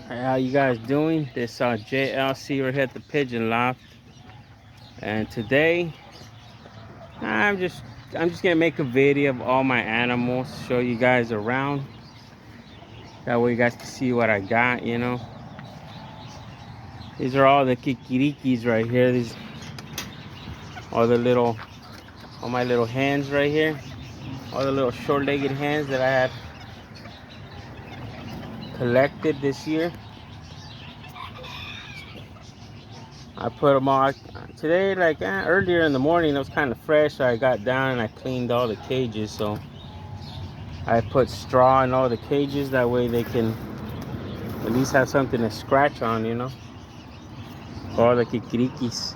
Hey, how you guys doing? This JLC right here at the Pigeon Loft, and today I'm just gonna make a video of all my animals, show you guys around. That way you guys can see what I got. These are all the kikirikis right here. These are all my little hens right here. All the little short-legged hens that I had collected this year. I put them all today, like earlier in the morning. It was kind of fresh, so I got down and I cleaned all the cages. So I put straw in all the cages, that way they can at least have something to scratch on, all the kikirikis.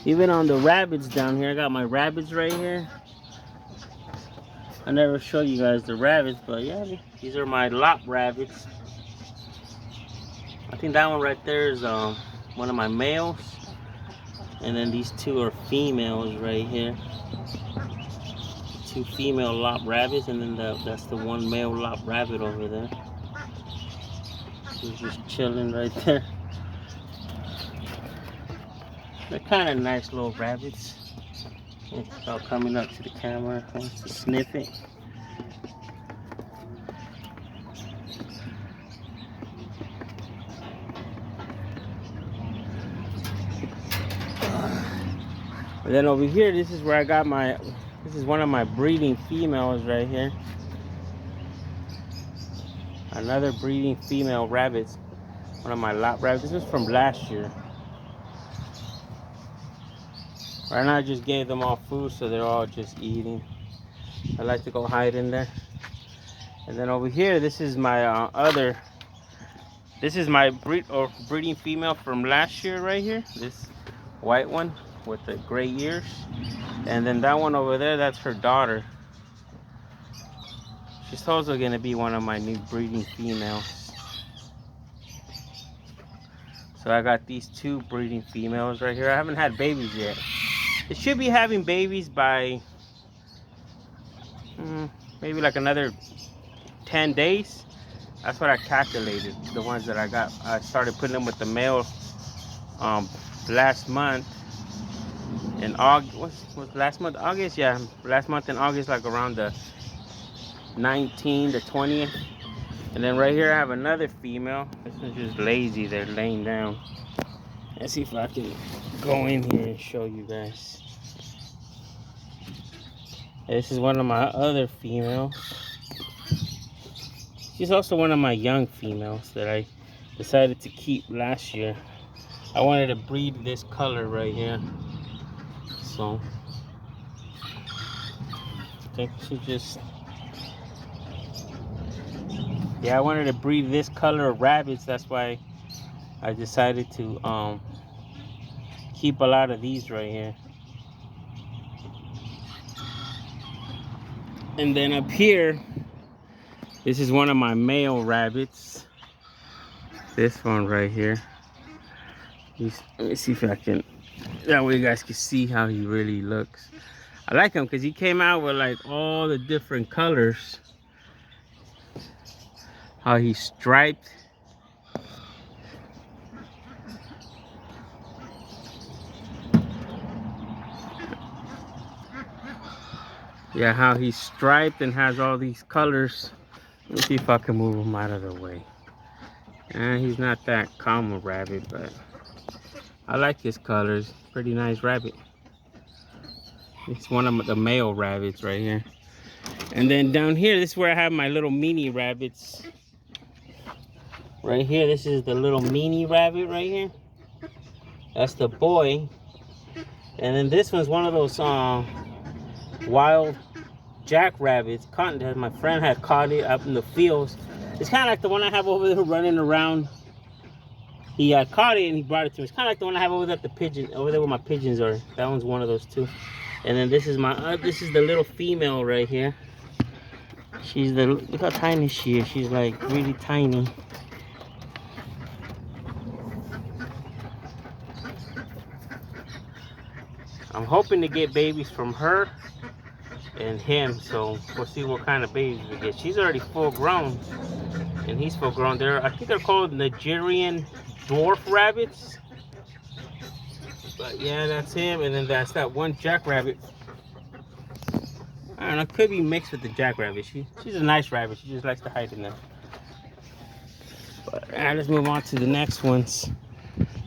Even on the rabbits down here, I got my rabbits right here. I never show you guys the rabbits, but yeah, these are my Loft rabbits. I think that one right there is one of my males, and then these two are females right here. Two female Loft rabbits, and then that's the one male Loft rabbit over there. He's just chilling right there. They're kind of nice little rabbits. It's all coming up to the camera, wants to sniff it. And then over here, this is where I got this is one of my breeding females right here. Another breeding female rabbits. One of my Loft rabbits. This was from last year. Right now I just gave them all food, so they're all just eating. I like to go hide in there. And then over here, this is my breeding female from last year right here. This white one with the gray ears. And then that one over there, that's her daughter. She's also gonna be one of my new breeding females. So I got these two breeding females right here. I haven't had babies yet. It should be having babies by maybe like another 10 days. That's what I calculated. The ones that I got, I started putting them with the male last month in August. What's last month? August? Yeah, last month in August, like around the 19th, the 20th. And then right here I have another female. This one's just lazy. They're laying down. Let's see if I can go in here and show you guys. This is one of my other females. She's also one of my young females that I decided to keep last year. I wanted to breed this color right here. So I think she just... Yeah, I wanted to breed this color of rabbits. That's why I decided to keep a lot of these right here. And then up here, this is one of my male rabbits. This one right here. Let me see if I can, that way you guys can see how he really looks. I like him because he came out with like all the different colors. How he's striped. Yeah, how he's striped and has all these colors. Let me see if I can move him out of the way. And he's not that common rabbit, but I like his colors. Pretty nice rabbit. It's one of the male rabbits right here. And then down here, this is where I have my little mini rabbits. Right here, this is the little mini rabbit right here. That's the boy. And then this one's one of those wild jackrabbits. My friend had caught it up in the fields. It's kind of like the one I have over there running around. He caught it and he brought it to me. It's kind of like the one I have over there at the pigeon, over there where my pigeons are. That one's one of those too. And then this is this is the little female right here. Look how tiny she is. She's like really tiny. I'm hoping to get babies from her and him, so we'll see what kind of babies we get. She's already full grown, and he's full grown. I think they're called Nigerian dwarf rabbits. But yeah, that's him, and then that's that one jackrabbit. I don't know, could be mixed with the jackrabbit. She's a nice rabbit. She just likes to hide in there. But let's move on to the next ones.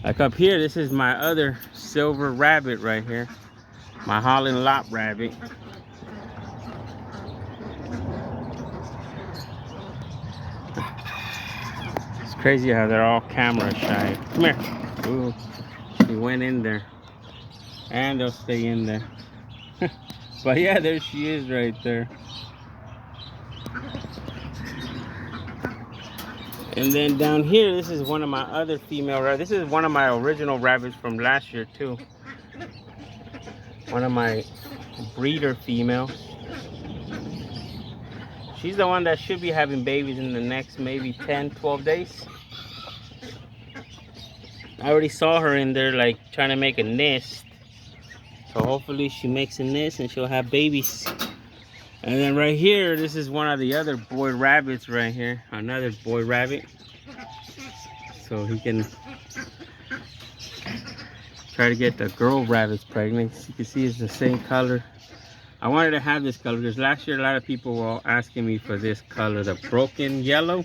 Like up here, this is my other silver rabbit right here. My Holland Loft rabbit. It's crazy how they're all camera shy. Come here. Ooh, she went in there. And they'll stay in there. But yeah, there she is right there. And then down here, this is one of my other female rabbits. This is one of my original rabbits from last year too. One of my breeder females. She's the one that should be having babies in the next maybe 10, 12 days. I already saw her in there like trying to make a nest. So hopefully she makes a nest and she'll have babies. And then right here, this is one of the other boy rabbits right here. Another boy rabbit. So he can try to get the girl rabbits pregnant. As you can see, it's the same color. I wanted to have this color because last year a lot of people were asking me for this color, the broken yellow.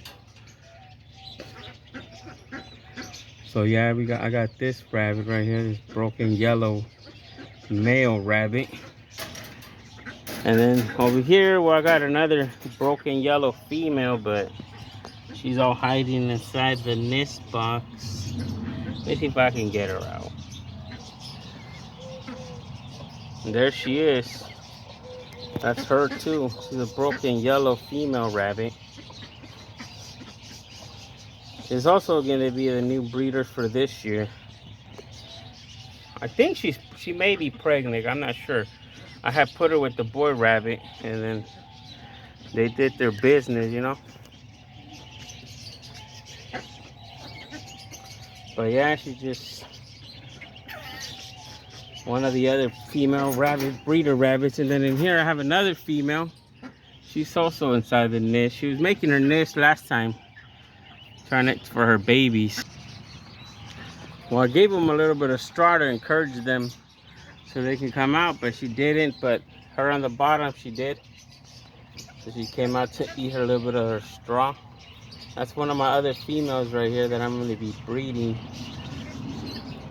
So yeah, I got this rabbit right here, this broken yellow male rabbit. And then over here, well, I got another broken yellow female, but she's all hiding inside the nest box. Let me see if I can get her out. And there she is. That's her too. She's a broken yellow female rabbit. She's also going to be the new breeder for this year. I think she may be pregnant. I'm not sure. I have put her with the boy rabbit, and then they did their business, you know. But yeah, she's just one of the other female rabbit breeder rabbits. And then in here I have another female. She's also inside the nest. She was making her nest last time, trying it for her babies. Well, I gave them a little bit of straw to encourage them so they can come out, but she didn't. But her on the bottom, she did. So she came out to eat her little bit of her straw. That's one of my other females right here that I'm going to be breeding.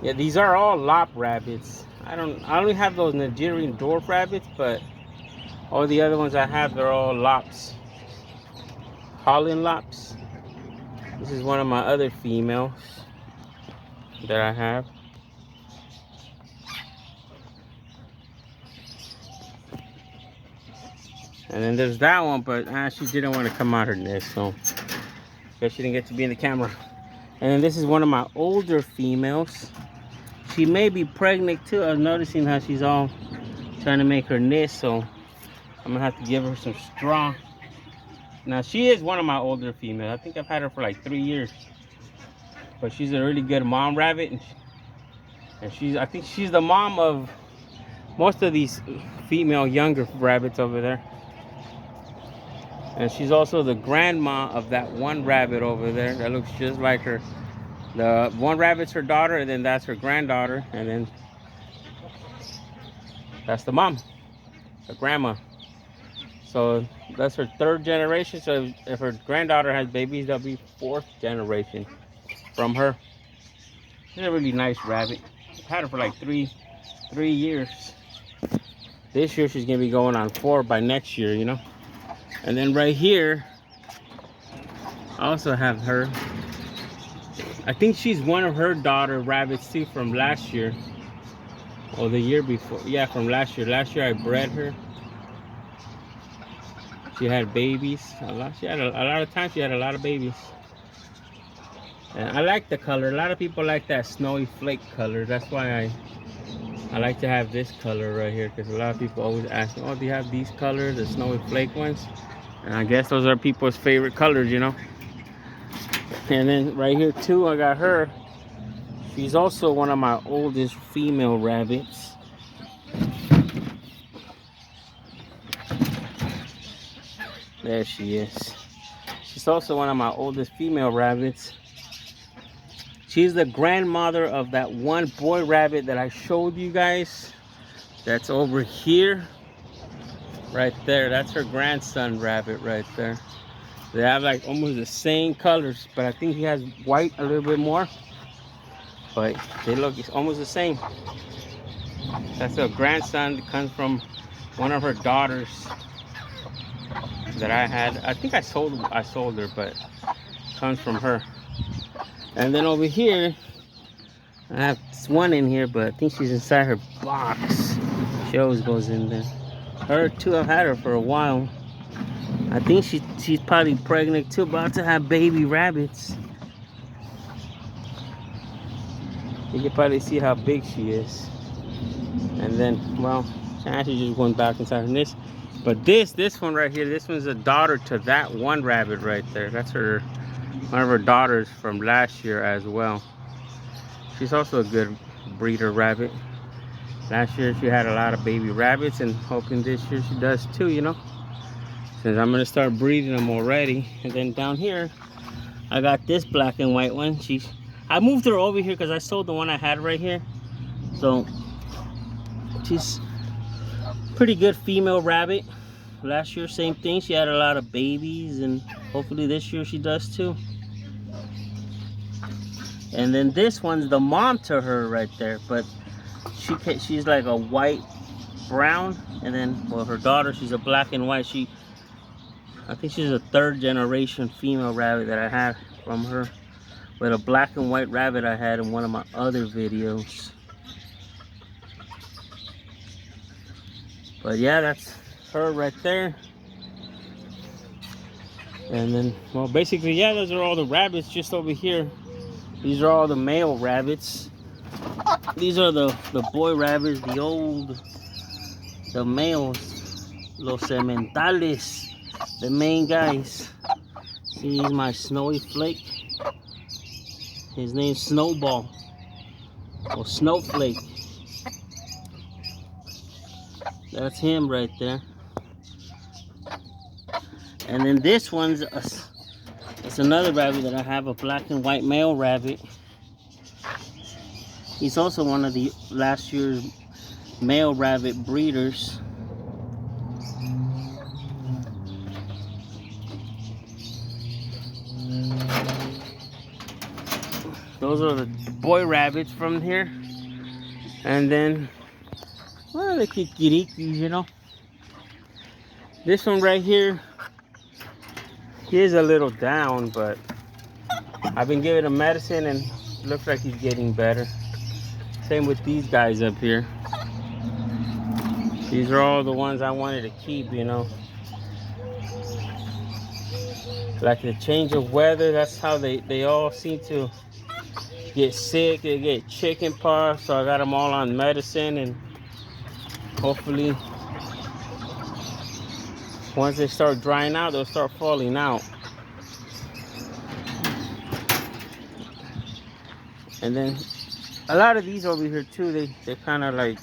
Yeah, these are all Loft rabbits. I only have those Nigerian dwarf rabbits, but all the other ones I have, they're all Lofts. Holland Lofts. This is one of my other females that I have. And then there's that one, but she didn't want to come out her nest, so I guess she didn't get to be in the camera. And then this is one of my older females. She may be pregnant too. I was noticing how she's all trying to make her nest, so I'm gonna have to give her some straw. Now she is one of my older females. I think I've had her for like 3 years. But she's a really good mom rabbit, and I think she's the mom of most of these female younger rabbits over there. And she's also the grandma of that one rabbit over there that looks just like her. The one rabbit's her daughter, and then that's her granddaughter, and then that's the mom, the grandma. So that's her 3rd generation. So if her granddaughter has babies, that'll be 4th generation from her. She's a really nice rabbit. I've had her for like three years. This year she's gonna be going on 4 by next year, you know. And then right here, I also have her. I think she's one of her daughter rabbits too from last year. Or the year before. Yeah, from last year. Last year I bred her. She had babies. A lot of times she had a lot of babies. And I like the color. A lot of people like that snowy flake color. That's why I like to have this color right here, because a lot of people always ask me, oh, do you have these colors, the snowy flake ones? And I guess those are people's favorite colors, you know. And then right here too, I got her. She's also one of my oldest female rabbits. There she is. She's also one of my oldest female rabbits. She's the grandmother of that one boy rabbit that I showed you guys. That's over here. Right there. That's her grandson rabbit right there. They have like almost the same colors, but I think he has white a little bit more. But they look almost the same. That's her grandson that comes from one of her daughters that I had. I think I sold her, but comes from her. And then over here, I have this one in here, but I think she's inside her box. She always goes in there. Her too, I've had her for a while. I think she's probably pregnant too, about to have baby rabbits. You can probably see how big she is. And then, well, she actually just went back inside her nest. But this one right here, this one's a daughter to that one rabbit right there. That's one of her daughters from last year as well. She's also a good breeder rabbit. Last year she had a lot of baby rabbits, and hoping this year she does too, you know. Since I'm gonna start breeding them already. And then down here, I got this black and white one. I moved her over here because I sold the one I had right here. So she's pretty good female rabbit. Last year, same thing. She had a lot of babies, and hopefully this year she does too. And then this one's the mom to her right there, but she's like a white brown, and then, well, her daughter, she's a black and white. I think she's a 3rd generation female rabbit that I had from her, with a black and white rabbit I had in one of my other videos. But yeah, that's her right there. And then, well, basically, yeah, those are all the rabbits just over here. These are all the male rabbits. These are the boy rabbits, the males, los sementales, the main guys. See, he's my snowy flake. His name's Snowball, or Snowflake. That's him right there. And then this one's it's another rabbit that I have, a black and white male rabbit. He's also one of the last year's male rabbit breeders. Those are the boy rabbits from here. And then, well, the kikirikis, you know. This one right here, he is a little down, but I've been giving him medicine and it looks like he's getting better. Same with these guys up here. These are all the ones I wanted to keep, you know. Like the change of weather, that's how they all seem to get sick. They get chicken pox, so I got them all on medicine, and hopefully once they start drying out, they'll start falling out. And then a lot of these over here too, they're kind of like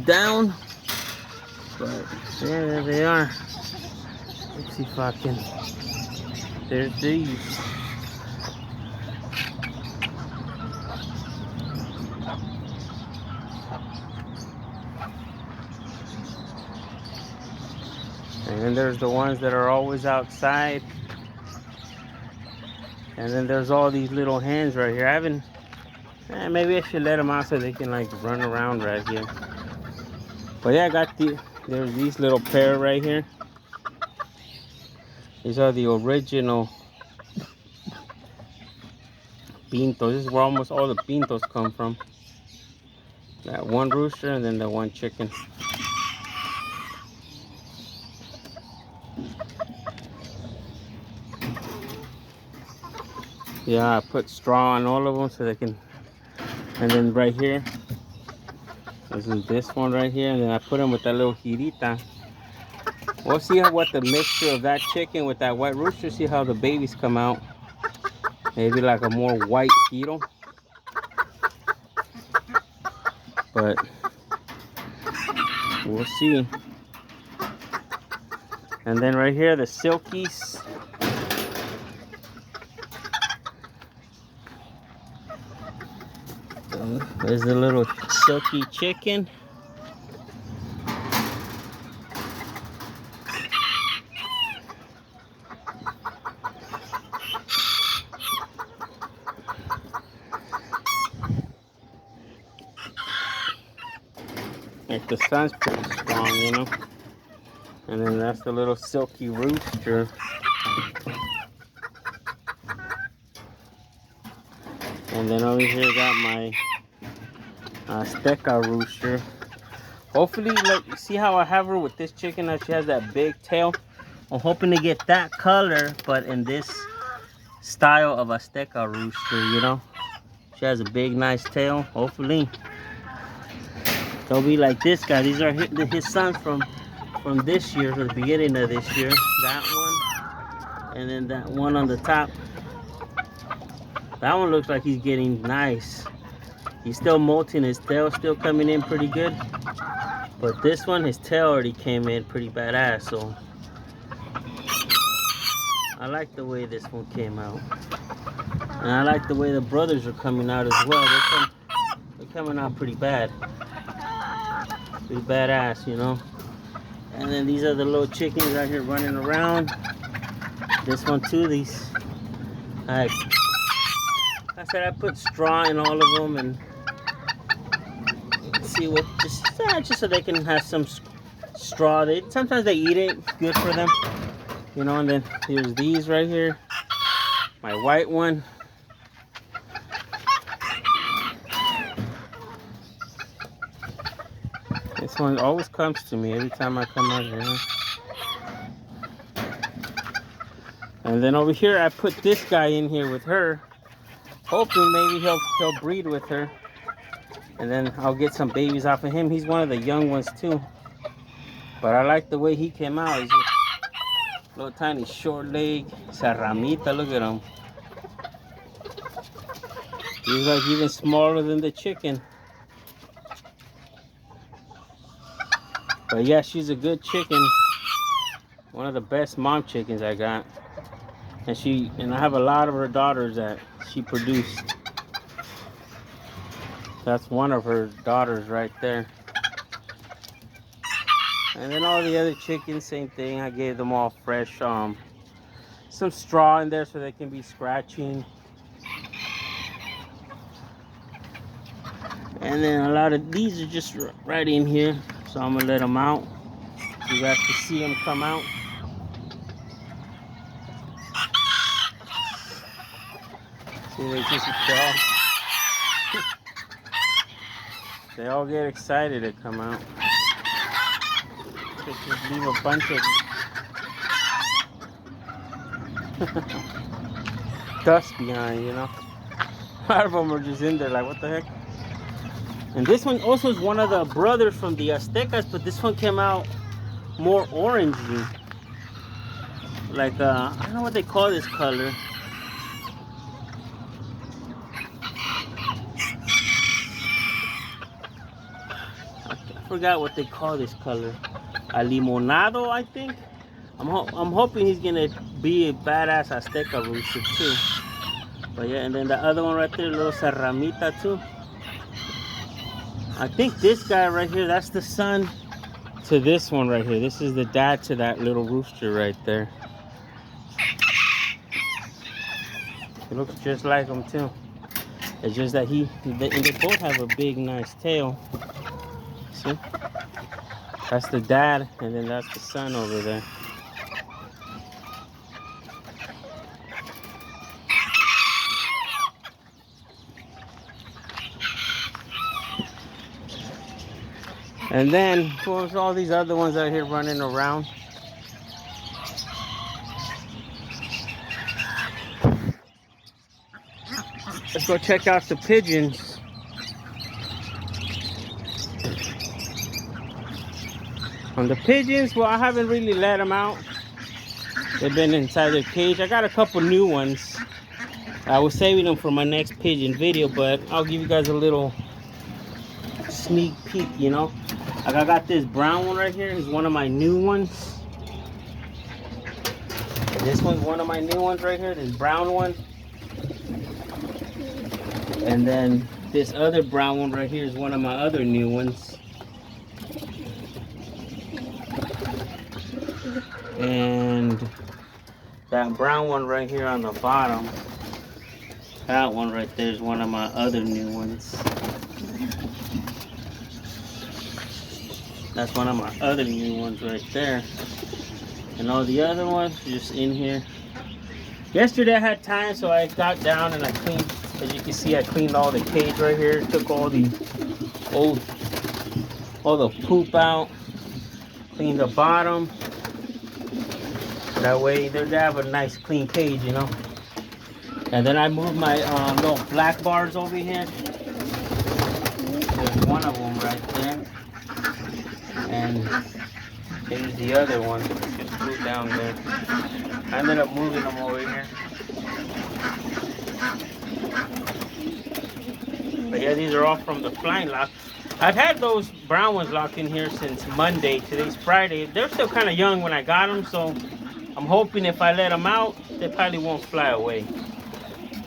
down, but yeah, there they are. Let's see if I can. There's these. And then there's the ones that are always outside. And then there's all these little hens right here. I haven't, maybe I should let them out so they can like run around right here. But yeah, I got there's these little pair right here. These are the original pintos. This is where almost all the pintos come from. That one rooster and then the one chicken. Yeah, I put straw on all of them so they can. And then right here, this is this one right here, and then I put them with that little girita. We'll see what the mixture of that chicken with that white rooster, see how the babies come out. Maybe like a more white giro. But we'll see. And then right here, the silkies. There's a little silky chicken. Like the sun's pretty strong, you know. And then that's the little silky rooster. And then over here got my Azteca rooster. Hopefully, look, see how I have her with this chicken, that she has that big tail. I'm hoping to get that color, but in this style of Azteca rooster, you know. She has a big, nice tail. Hopefully, they'll be like this guy. These are his sons from this year, from the beginning of this year. That one, and then that one on the top. That one looks like he's getting nice. He's still molting, his tail still coming in pretty good. But this one, his tail already came in pretty badass, so I like the way this one came out. And I like the way the brothers are coming out as well. They're coming out pretty bad. Pretty badass, you know. And then these are the little chickens out here running around. This one too, these. I said I put straw in all of them and see what, just so they can have some straw. Sometimes they eat it, it's good for them, you know. And then here's these right here, my white one. This one always comes to me every time I come out here. And then over here I put this guy in here with her, hoping maybe he'll breed with her, and then I'll get some babies off of him. He's one of the young ones too, but I like the way he came out. He's a little tiny short leg, Serramita. Look at him. He's like even smaller than the chicken. But yeah, she's a good chicken. One of the best mom chickens I got. And I have a lot of her daughters that she produced. That's one of her daughters right there. And then all the other chickens, same thing. I gave them all fresh, some straw in there so they can be scratching. And then a lot of these are just right in here, so I'm gonna let them out. You guys can see them come out. See, they all get excited to come out. Just leave a bunch of dust behind, you know. A lot of them are just in there like, what the heck? And this one also is one of the brothers from the Aztecas, but this one came out more orangey. Like, I don't know what they call this color. I forgot what they call this color. A limonado, I think. I'm hoping he's gonna be a badass Azteca rooster too. But yeah, and then the other one right there, little Serramita too. I think this guy right here, that's the son to this one right here. This is the dad to that little rooster right there. He looks just like him too. It's just that they both have a big, nice tail. See? That's the dad, and then that's the son over there. And then, of course, all these other ones out here running around. Let's go check out the pigeons. On the pigeons, well, I haven't really let them out. They've been inside their cage. I got a couple new ones. I was saving them for my next pigeon video, but I'll give you guys a little sneak peek, you know. Like I got this brown one right here. He's one of my new ones. This one's one of my new ones right here, this brown one. And then this other brown one right here is one of my other new ones. And that brown one right here on the bottom, that one right there is one of my other new ones. That's one of my other new ones right there. And all the other ones are just in here. Yesterday I had time, so I got down and I cleaned. As you can see, I cleaned all the cage right here. Took all the poop out. Cleaned the bottom. That way they have a nice clean cage, you know. And then I moved my little black bars over here. There's one of them right there. And there's the other one. Just flew down there. I ended up moving them over here. But yeah, these are all from the flying lock. I've had those brown ones locked in here since Monday. Today's Friday. They're still kind of young when I got them, so I'm hoping if I let them out, they probably won't fly away.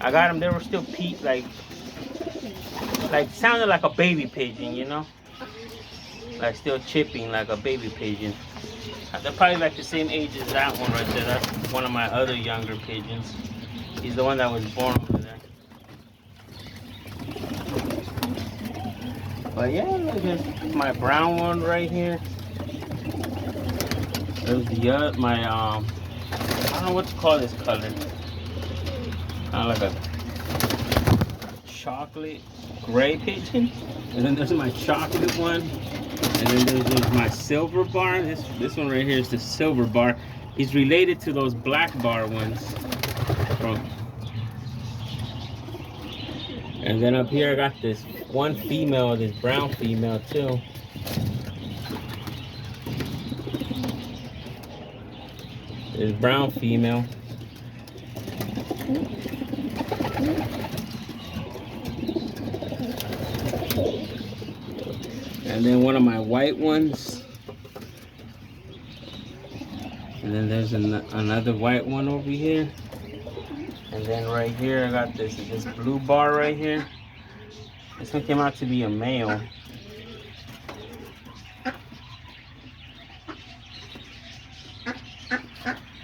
I got them, they were still like sounded like a baby pigeon, you know? Like still chipping like a baby pigeon. They're probably like the same age as that one right there. That's one of my other younger pigeons. He's the one that was born over there. But yeah, look at my brown one right here. There's the my I don't know what to call this color. Kind of like a chocolate gray pigeon. And then there's my chocolate one. And then there's my silver bar. This one right here is the silver bar. He's related to those black bar ones. And then up here I got this one female, this brown female too. This brown female. And then one of my white ones. And then there's another white one over here. And then right here I got this blue bar right here. This one came out to be a male.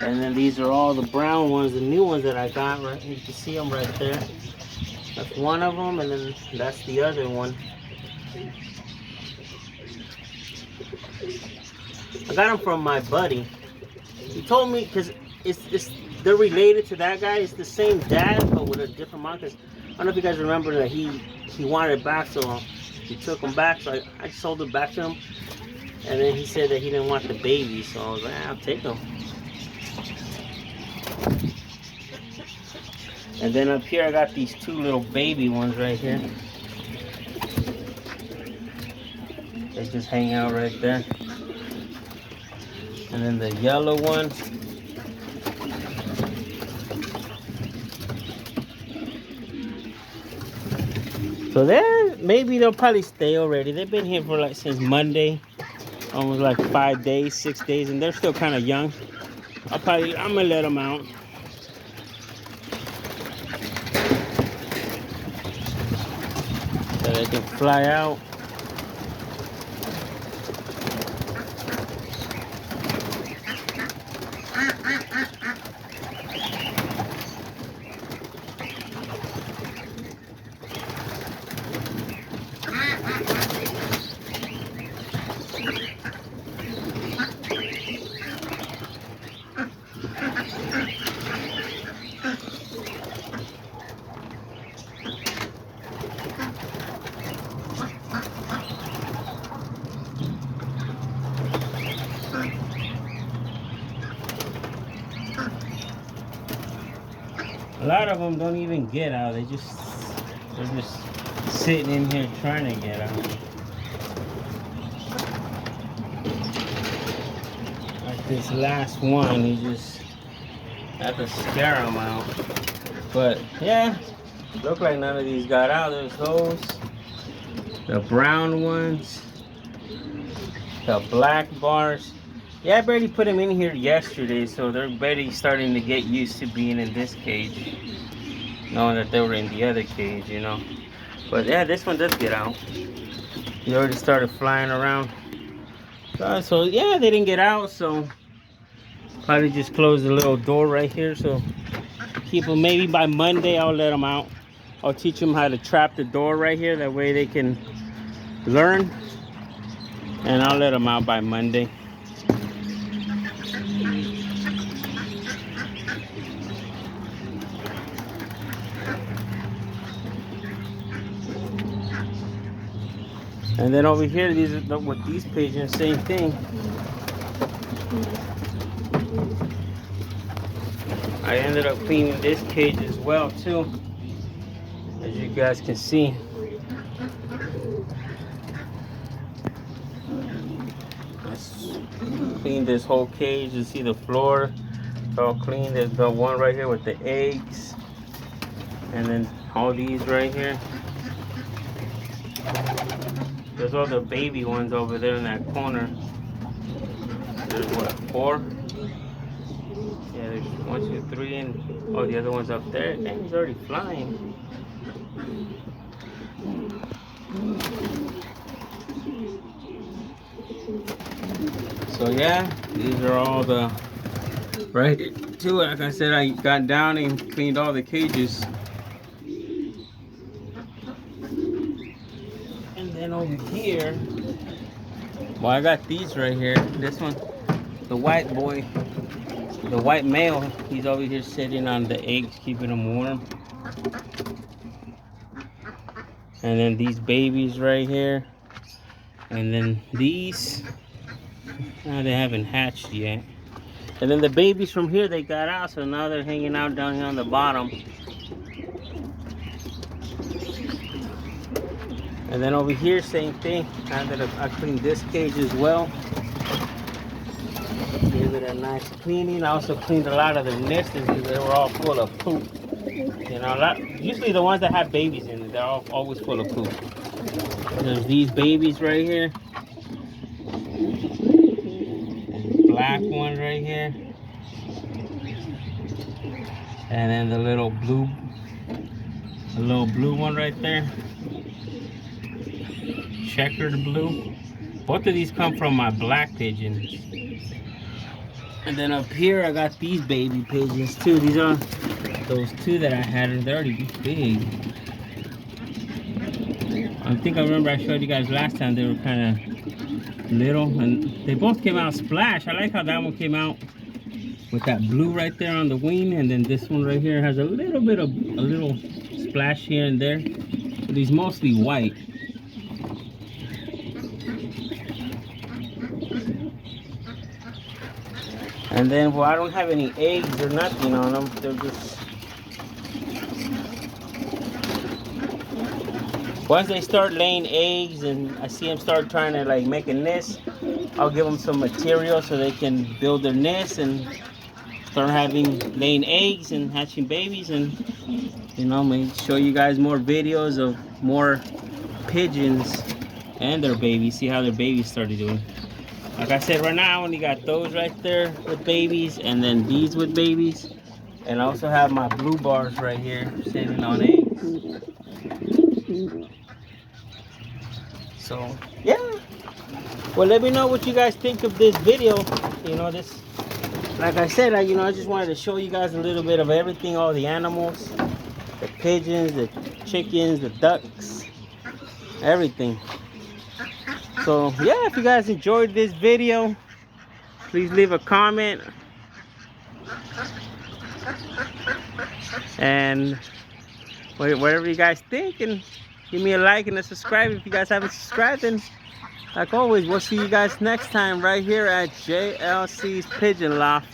And then these are all the brown ones, the new ones that I got. Right, you can see them right there. That's one of them, and then that's the other one. I got them from my buddy. He told me because they're related to that guy. It's the same dad, but with a different mom. Cause I don't know if you guys remember that he wanted it back, so he took them back. So I sold it back to him, and then he said that he didn't want the baby. So I was like, I'll take them. And then up here I got these two little baby ones right here. They just hang out right there. And then the yellow one. So maybe they'll probably stay already. They've been here for like since Monday. Almost like 5 days, 6 days, and they're still kind of young. I'm gonna let them out. So they can fly out. A lot of them don't even get out. They're just sitting in here trying to get out. Like this last one, you just have to scare them out. But yeah, look like none of these got out. There's those, the brown ones, the black bars. Yeah, I barely put them in here yesterday, so they're barely starting to get used to being in this cage, knowing that they were in the other cage, you know. But yeah, this one does get out. He already started flying around. So yeah, they didn't get out, so probably just close the little door right here. So keep them. Maybe by Monday I'll let them out. I'll teach them how to trap the door right here. That way they can learn. And I'll let them out by Monday. And then over here, these are with these pigeons, same thing. I ended up cleaning this cage as well too, as you guys can see. Let's clean this whole cage. You see the floor, it's all clean. There's the one right here with the eggs, and then all these right here. There's all the baby ones over there in that corner. There's what, 4? Yeah, there's 1, 2, 3, and oh, the other one's up there. Dang, he's already flying. So yeah, these are all the right too. Like I said, I got down and cleaned all the cages. And then over here, well, I got these right here. This one, the white boy, the white male, he's over here sitting on the eggs, keeping them warm. And then these babies right here. And then these, they haven't hatched yet. And then the babies from here, they got out, so now they're hanging out down here on the bottom. And then over here, same thing. Now that I cleaned this cage as well. Gave it a nice cleaning. I also cleaned a lot of their nesters because they were all full of poop. You know, usually the ones that have babies in it, they're always full of poop. There's these babies right here. Black one right here. And then the little blue one right there. Checkered blue. Both of these come from my black pigeons. And then up here I got these baby pigeons too. These are those 2 that I had, and they're already big. I think I remember I showed you guys last time they were kind of little, and they both came out splash. I like how that one came out with that blue right there on the wing, and then this one right here has a little splash here and there, but he's mostly white. And then, well, I don't have any eggs or nothing on them. They're just, once they start laying eggs and I see them start trying to like make a nest, I'll give them some material so they can build their nest and start laying eggs and hatching babies. And you know, maybe show you guys more videos of more pigeons and their babies, see how their babies started doing. Like I said, right now I only got those right there with babies, and then these with babies. And I also have my blue bars right here sitting on eggs. So yeah, well, let me know what you guys think of this video. You know, this, like I said, I just wanted to show you guys a little bit of everything, all the animals, the pigeons, the chickens, the ducks, everything. So yeah, if you guys enjoyed this video, please leave a comment and whatever you guys think, and give me a like and a subscribe if you guys haven't subscribed. And like always, we'll see you guys next time right here at JLC's Pigeon Loft.